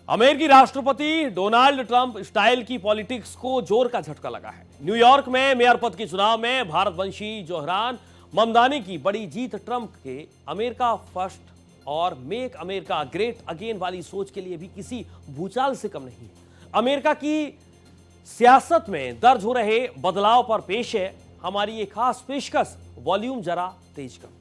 अमेरिकी राष्ट्रपति Donald Trump style की पॉलिटिक्स को जोर का झटका लगा है। न्यूयॉर्क में मेयर पद के चुनाव में भारतवंशी जोहरान ममदानी की बड़ी जीत ट्रंप के अमेरिका फर्स्ट और मेक अमेरिका ग्रेट अगेन वाली सोच के लिए भी किसी भूचाल से कम नहीं है। अमेरिका की सियासत में दर्ज हो रहे बदलाव पर पेश है हमारी ये खास पेशकश। वॉल्यूम जरा तेज कर।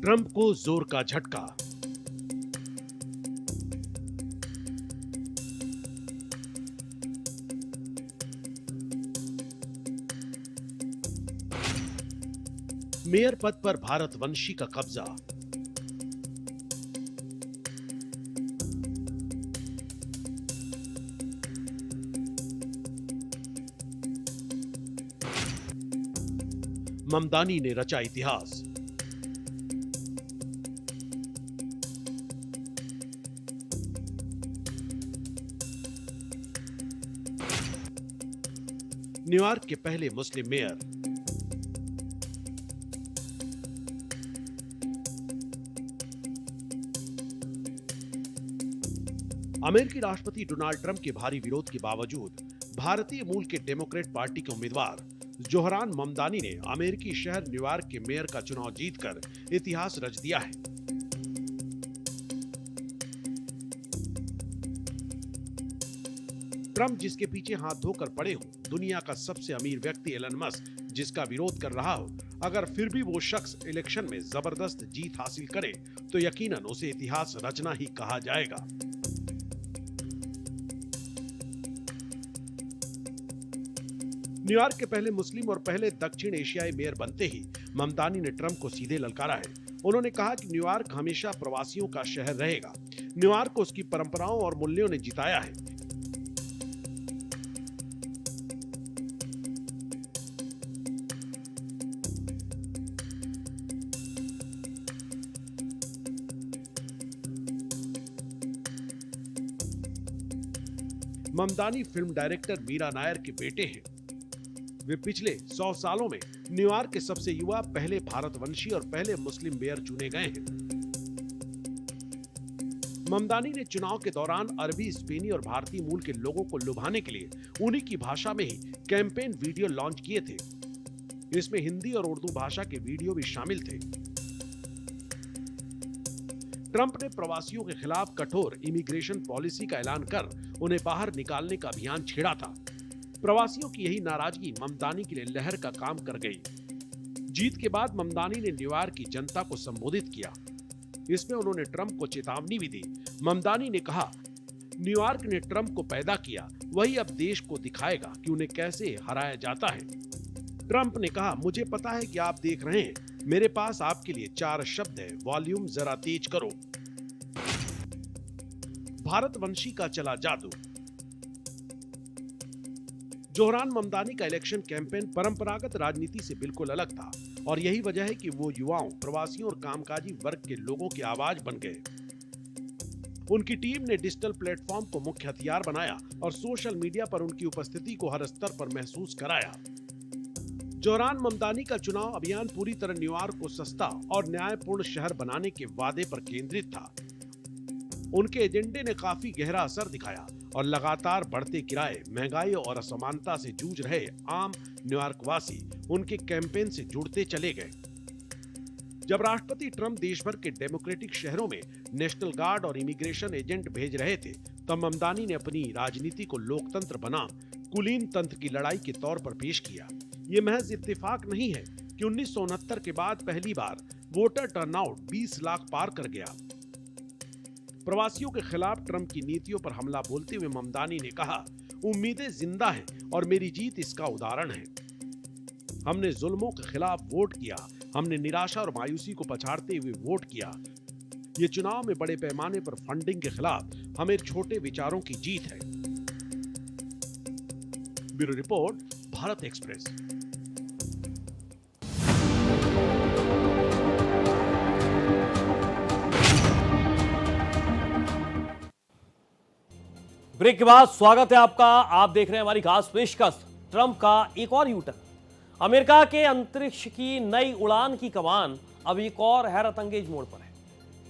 ट्रंप को जोर का झटका। मेयर पद पर भारतवंशी का कब्जा। ममदानी ने रचा इतिहास। न्यूयॉर्क के पहले मुस्लिम मेयर। अमेरिकी राष्ट्रपति डोनाल्ड ट्रंप के भारी विरोध के बावजूद भारतीय मूल के डेमोक्रेट पार्टी के उम्मीदवार जोहरान ममदानी ने अमेरिकी शहर न्यूयॉर्क के मेयर का चुनाव जीतकर इतिहास रच दिया है। ट्रंप जिसके पीछे हाथ धोकर पड़े हो, दुनिया का सबसे अमीर व्यक्ति एलन मस्क जिसका विरोध कर रहा हो, अगर फिर भी वो शख्स इलेक्शन में जबरदस्त जीत हासिल करे तो यकीनन उसे इतिहास रचना ही कहा जाएगा। न्यूयॉर्क के पहले मुस्लिम और पहले दक्षिण एशियाई मेयर बनते ही ममदानी ने ट्रंप को सीधे ललकारा है। उन्होंने कहा कि न्यूयॉर्क हमेशा प्रवासियों का शहर रहेगा। न्यूयॉर्क को उसकी परंपराओं और मूल्यों ने जिताया है। ममदानी फिल्म डायरेक्टर मीरा नायर के बेटे हैं। वे पिछले 100 सालों में न्यूयॉर्क के सबसे युवा पहले भारतवंशी और पहले मुस्लिम मेयर चुने गए हैं। ममदानी ने चुनाव के दौरान अरबी, स्पेनी और भारतीय मूल के लोगों को लुभाने के लिए उन्हीं की भाषा में ही कैंपेन वीडियो लॉन्च किए थे। इसमें हिंदी और उर्दू भाषा के वीडियो भी शामिल थे। ट्रंप ने प्रवासियों के खिलाफ कठोर इमिग्रेशन पॉलिसी का ऐलान कर उन्हें बाहर निकालने का अभियान छेड़ा था। प्रवासियों की यही नाराजगी ममदानी के लिए लहर का काम कर गई। जीत के बाद ममदानी ने न्यूयॉर्क की जनता को संबोधित किया। इसमें उन्होंने ट्रंप को चेतावनी भी दी। ममदानी ने कहा, न्यूयॉर्क ने ट्रंप को पैदा किया, वही अब देश को दिखाएगा कि उन्हें कैसे हराया जाता है। ट्रंप ने कहा, मुझे पता है कि आप देख रहे हैं, मेरे पास आपके लिए 4 शब्द है, वॉल्यूम जरा तेज करो। भारतवंशी का चला जादू। जोहरान ममदानी का इलेक्शन कैंपेन परंपरागत राजनीति से बिल्कुल अलग था और यही वजह है कि वो युवाओं, प्रवासियों और कामकाजी वर्ग के लोगों की आवाज बन गए। उनकी टीम ने डिजिटल प्लेटफॉर्म को मुख्य हथियार बनाया और सोशल मीडिया पर उनकी उपस्थिति को हर स्तर पर महसूस कराया। जोहरान ममदानी का चुनाव अभियान पूरी तरह न्यूयॉर्क को सस्ता और न्यायपूर्ण शहर बनाने के वादे पर केंद्रित था। उनके एजेंडे ने काफी गहरा असर दिखाया और लगातार बढ़ते किराए, महंगाई और असमानता से जूझ रहे आम न्यूयॉर्क वासी उनके कैंपेन से जुड़ते चले गए। जब राष्ट्रपति ट्रंप देश भर के डेमोक्रेटिक शहरों में नेशनल गार्ड और इमिग्रेशन एजेंट भेज रहे थे, तब ममदानी ने अपनी राजनीति को लोकतंत्र बनाम कुलीन तंत्र की लड़ाई के तौर पर पेश किया। ये महज इत्तेफाक नहीं है कि 1969 के बाद पहली बार वोटर टर्नआउट 20 लाख पार कर गया। प्रवासियों के खिलाफ ट्रंप की नीतियों पर हमला बोलते हुए ममदानी ने कहा, उम्मीदें जिंदा हैं और मेरी जीत इसका उदाहरण है। हमने जुल्मों के खिलाफ वोट किया, हमने निराशा और मायूसी को पछाड़ते हुए वोट किया। ये चुनाव में बड़े पैमाने पर फंडिंग के खिलाफ हमारे छोटे विचारों की जीत है। Bureau report, Bharat express. Break के बाद स्वागत है आपका। आप देख रहे हैं हमारी खास पेशकश, ट्रंप का एक और यूटर्न। अमेरिका के अंतरिक्ष की नई उड़ान की कमान अब एक और हैरत अंगेज मोड़ पर है।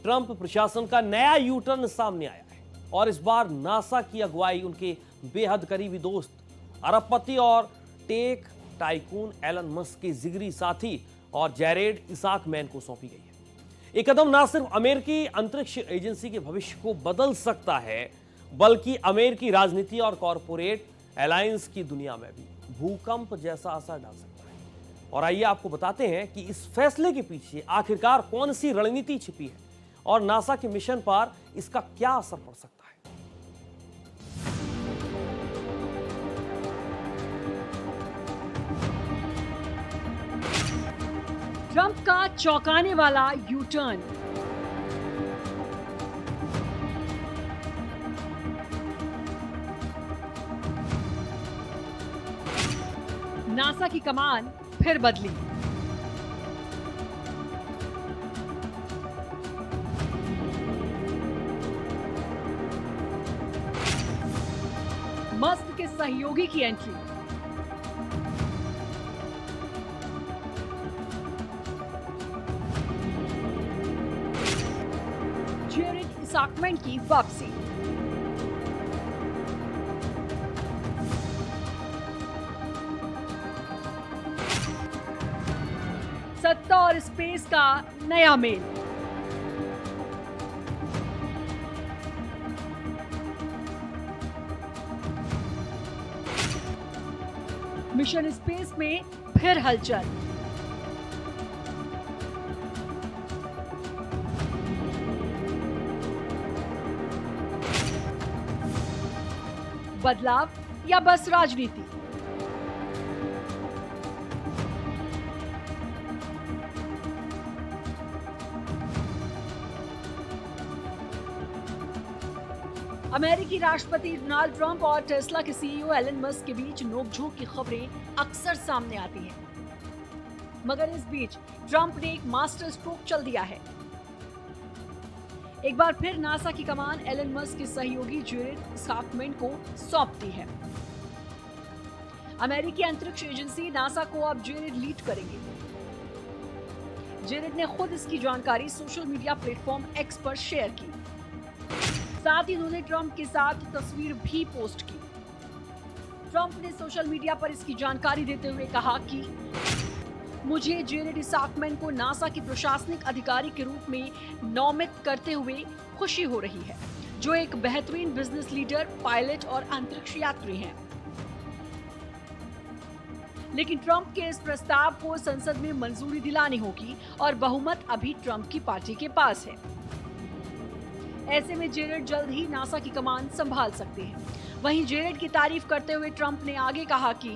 ट्रंप प्रशासन का नया यूटर्न सामने आया है और इस बार नासा की अगुवाई उनके बेहद करीबी दोस्त अरबपति और टेक टाइकून एलन मस्क के जिगरी साथी और जैरेड इसाकमैन को सौंपी गई है। ये कदम न सिर्फ अमेरिकी अंतरिक्ष एजेंसी के भविष्य को बदल सकता है, बल्कि अमेरिकी राजनीति और कॉरपोरेट अलायंस की दुनिया में भी भूकंप जैसा असर डाल सकता है। और आइए आपको बताते हैं कि इस फैसले के पीछे आखिरकार कौन सी रणनीति छिपी है और नासा के मिशन पर इसका क्या असर पड़ सकता है। ट्रंप का चौंकाने वाला यू टर्न। नासा की कमान फिर बदली। मस्क के सहयोगी की एंट्री। जेरेड इसाकमैन की वापसी। सत्ता और स्पेस का नया मेल। मिशन स्पेस में फिर हलचल। बदलाव या बस राजनीति। अमेरिकी राष्ट्रपति डोनाल्ड ट्रंप और टेस्ला के सीईओ एलन मस्क के बीच नोकझोंक की खबरें अक्सर सामने आती हैं। मगर इस बीच ट्रंप ने एक मास्टर स्ट्रोक चल दिया है। एक बार फिर नासा की कमान एलन मस्क के सहयोगी जेरेड इसाकमैन को सौंप दी है। अमेरिकी अंतरिक्ष एजेंसी नासा को अब जेरेड लीड करेंगे। जेरेड ने खुद इसकी जानकारी सोशल मीडिया प्लेटफॉर्म एक्स पर शेयर की। साथ ही उन्होंने ट्रंप के साथ तस्वीर भी पोस्ट की। ट्रंप ने सोशल मीडिया पर इसकी जानकारी देते हुए कहा कि मुझे जेरेड इसाकमैन को नासा के प्रशासनिक अधिकारी के रूप में नामित करते हुए खुशी हो रही है, जो एक बेहतरीन बिजनेस लीडर, पायलट और अंतरिक्ष यात्री हैं। लेकिन ट्रंप के इस प्रस्ताव को संसद में मंजूरी दिलानी होगी और बहुमत अभी ट्रंप की पार्टी के पास है। ऐसे में जेरेड जल्द ही नासा की कमान संभाल सकते हैं। वहीं जेरेड की तारीफ करते हुए ट्रंप ने आगे कहा कि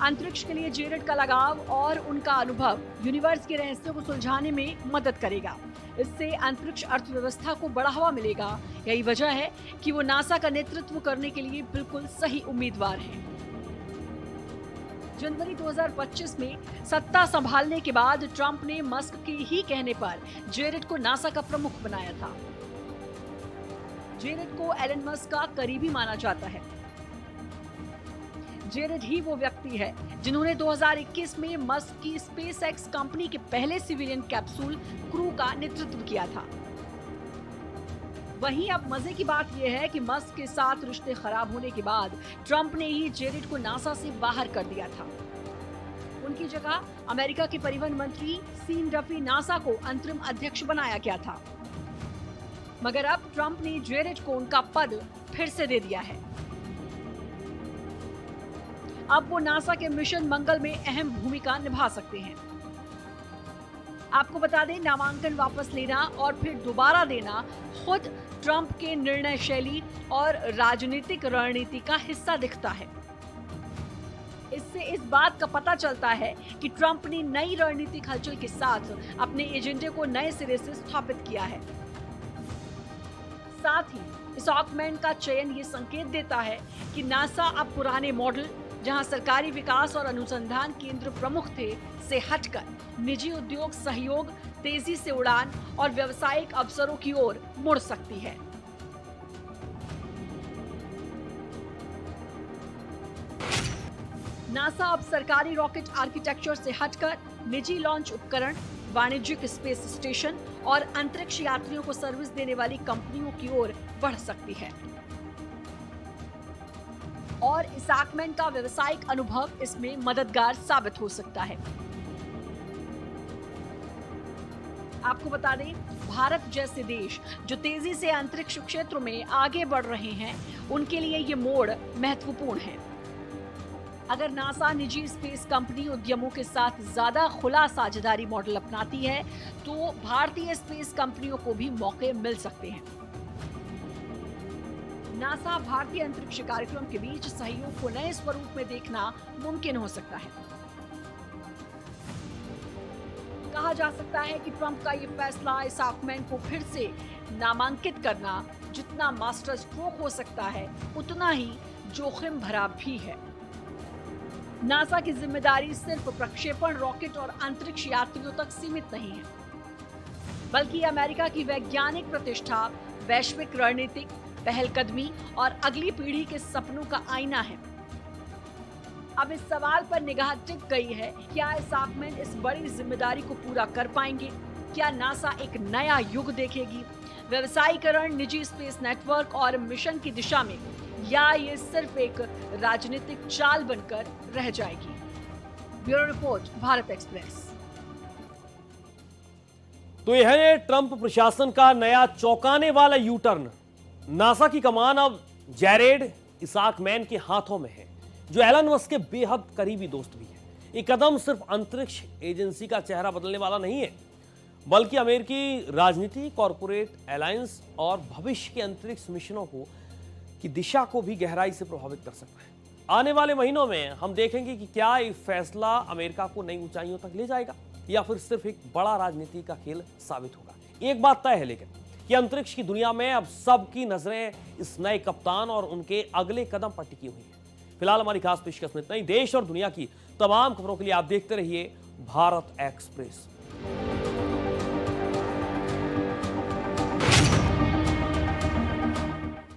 अंतरिक्ष के लिए जेरेड का लगाव और उनका अनुभव यूनिवर्स के रहस्यों को सुलझाने में मदद करेगा। इससे अंतरिक्ष अर्थव्यवस्था को बढ़ावा मिलेगा। यही वजह है कि वो नासा का नेतृत्व करने के लिए बिल्कुल सही उम्मीदवार हैं। जनवरी 2025 में सत्ता संभालने के बाद ट्रंप ने मस्क के ही कहने पर जेरेड को नासा का प्रमुख बनाया था। जेरेड को एलन मस्क का करीबी माना जाता है। जेरेड ही वो व्यक्ति है जिन्होंने 2021 में मस्क की स्पेसएक्स कंपनी के पहले सिविलियन कैप्सूल क्रू का नेतृत्व किया था। वहीं अब मजे की बात यह है कि मस्क के साथ रिश्ते खराब होने के बाद ट्रंप ने ही जेरेड को नासा से बाहर कर दिया था। उनकी जगह अमेरिका के परिवहन मंत्री सीन डफी नासा को अंतरिम अध्यक्ष बनाया गया था। मगर अब ट्रंप ने जेरेड को उनका पद फिर से दे दिया है। अब वो नासा के मिशन मंगल में अहम भूमिका निभा सकते हैं। आपको बता दें, नामांकन वापस लेना और फिर दोबारा देना खुद ट्रंप के निर्णय शैली और राजनीतिक रणनीति का हिस्सा दिखता है। इससे इस बात का पता चलता है कि ट्रंप ने नई रणनीतिक हलचल के साथ अपने एजेंडे को नए सिरे से स्थापित किया है। साथ ही इसाकमैन का चयन ये संकेत देता है कि नासा अब पुराने मॉडल, जहां सरकारी विकास और अनुसंधान केंद्र प्रमुख थे, से हटकर निजी उद्योग सहयोग, तेजी से उड़ान और व्यावसायिक अवसरों की ओर मुड़ सकती है। नासा अब सरकारी रॉकेट आर्किटेक्चर से हटकर निजी लॉन्च उपकरण, वाणिज्यिक स्पेस स्टेशन और अंतरिक्ष यात्रियों को सर्विस देने वाली कंपनियों की ओर बढ़ सकती है। और इसाकमैन का व्यवसायिक अनुभव इसमें मददगार साबित हो सकता है। आपको बता दें, भारत जैसे देश जो तेजी से अंतरिक्ष क्षेत्र में आगे बढ़ रहे हैं, उनके लिए ये मोड़ महत्वपूर्ण है। अगर नासा निजी स्पेस कंपनी उद्यमों के साथ ज्यादा खुला साझेदारी मॉडल अपनाती है, तो भारतीय स्पेस कंपनियों को भी मौके मिल सकते हैं। नासा भारतीय अंतरिक्ष कार्यक्रम के बीच सहयोग को नए स्वरूप में देखना मुमकिन हो सकता है। कहा जा सकता है कि ट्रंप का ये फैसला इसाकमैन को फिर से नामांकित करना जितना मास्टर स्ट्रोक हो सकता है, उतना ही जोखिम भरा भी है। नासा की जिम्मेदारी सिर्फ प्रक्षेपण, रॉकेट और अंतरिक्ष यात्रियों तक सीमित नहीं है, बल्कि अमेरिका की वैज्ञानिक प्रतिष्ठा, वैश्विक रणनीतिक पहलकदमी और अगली पीढ़ी के सपनों का आईना है। अब इस सवाल पर निगाह टिक गई है, क्या इसाकमैन इस बड़ी जिम्मेदारी को पूरा कर पाएंगे? क्या नासा एक नया युग देखेगी, व्यवसायीकरण, निजी स्पेस नेटवर्क और मिशन की दिशा में, या ये सिर्फ एक राजनीतिक चाल बनकर रह जाएगी? Bureau report, Bharat express. तो यह है ट्रंप प्रशासन का नया चौंकाने वाला यू टर्न। नासा की कमान अब जैरेड इसाकमैन के हाथों में है, जो एलन मस्क के बेहद करीबी दोस्त भी है। ये कदम सिर्फ अंतरिक्ष एजेंसी का चेहरा बदलने वाला नहीं है, बल्कि अमेरिकी राजनीति, कॉरपोरेट अलायंस और भविष्य के अंतरिक्ष मिशनों की दिशा को भी गहराई से प्रभावित कर सकता है। आने वाले महीनों में हम देखेंगे कि क्या ये फैसला अमेरिका को नई ऊंचाइयों तक ले जाएगा या फिर सिर्फ एक बड़ा राजनीति का खेल साबित होगा। एक बात तय है लेकिन कि अंतरिक्ष की दुनिया में अब सबकी नजरें इस नए कप्तान और उनके अगले कदम पर टिकी हुई है। फिलहाल हमारी खास पेशकश में इतना ही। देश और दुनिया की तमाम खबरों के लिए आप देखते रहिए भारत एक्सप्रेस।